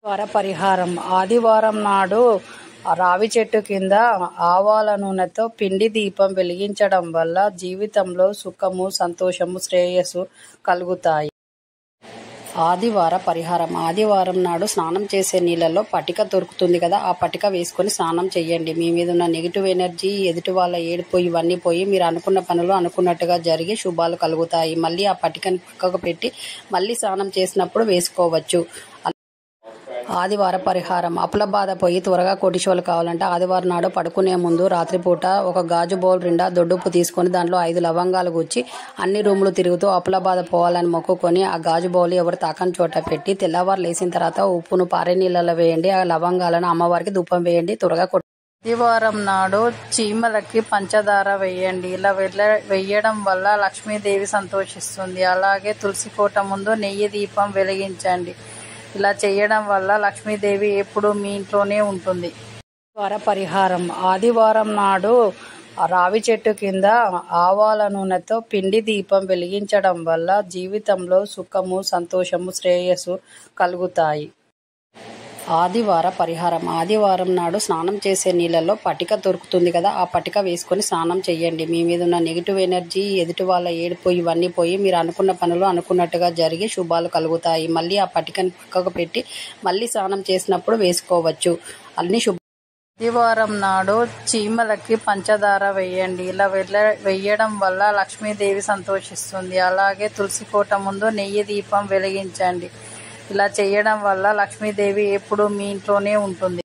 వార పరిహారం ఆదివారం నాడు రావి చెట్టు కింద ఆవాల నూనెతో పిండి దీపం వెలిగించడం వల్ల జీవితంలో సుఖము, సంతోషము, శ్రేయస్సు కలుగుతాయి. ఆదివార పరిహారం ఆదివారం నాడు స్నానం చేసే నీళ్ళలో పటిక దొరుకుతుంది కదా, ఆ పటిక వేసుకొని స్నానం చేయండి. మీ మీద ఉన్న నెగిటివ్ ఎనర్జీ, ఎదుటి వాళ్ళ ఏడుపు ఇవన్నీ పోయి మీరు అనుకున్న పనులు అనుకున్నట్టుగా జరిగి శుభాలు కలుగుతాయి. మళ్ళీ ఆ పటికను పక్కకు పెట్టి మళ్ళీ స్నానం చేసినప్పుడు వేసుకోవచ్చు. ఆదివార పరిహారం అప్పుల బాధ పోయి త్వరగా కోటీశ్వరులు కావాలంటే ఆదివారం నాడు పడుకునే ముందు రాత్రిపూట ఒక గాజు బౌల్ నిండా దొడ్డుప్పు తీసుకొని దాంట్లో 5 లవంగాలు గుచ్చి అన్ని రూములు తిరుగుతూ అప్పుల బాధ పోవాలని మొక్కుకొని ఆ గాజు బౌల్ ఎవరు తాకని చోట పెట్టి తెల్లవారు లేచిన తర్వాత ఉప్పును పారే నీళ్ళలో వేయండి. ఆ లవంగాలను అమ్మవారికి ధూపం వేయండి. త్వరగా ఆదివారం నాడు చీమలకి పంచదార వేయండి. ఇలా వేయడం వల్ల లక్ష్మీదేవి సంతోషిస్తుంది. అలాగే తులసి కోట ముందు నెయ్యి దీపం వెలిగించండి. ఇలా చేయడం వల్ల లక్ష్మీదేవి ఎప్పుడు మీ ఇంట్లోనే ఉంటుంది. ఆదివార పరిహారం ఆదివారం నాడు రావి చెట్టు కింద ఆవాల నూనెతో పిండి దీపం వెలిగించడం వల్ల జీవితంలో సుఖము, సంతోషము, శ్రేయస్సు కలుగుతాయి. ఆదివార పరిహారం ఆదివారం నాడు స్నానం చేసే నీళ్ళలో పటిక దొరుకుతుంది కదా, ఆ పటిక వేసుకొని స్నానం చేయండి. మీ మీద ఉన్న నెగిటివ్ ఎనర్జీ, ఎదుటి వాళ్ళ ఏడుపు ఇవన్నీ పోయి మీరు అనుకున్న పనులు అనుకున్నట్టుగా జరిగి శుభాలు కలుగుతాయి. మళ్ళీ ఆ పటికను పక్కకు పెట్టి మళ్ళీ స్నానం చేసినప్పుడు వేసుకోవచ్చు. అన్ని ఆదివారం నాడు చీమలకి పంచదార వేయండి. ఇలా వేయడం వల్ల లక్ష్మీదేవి సంతోషిస్తుంది. అలాగే తులసి కోట ముందు నెయ్యి దీపం వెలిగించండి. ఇలా చేయడం వల్ల లక్ష్మీదేవి ఎప్పుడు మీ ఇంట్లోనే ఉంటుంది.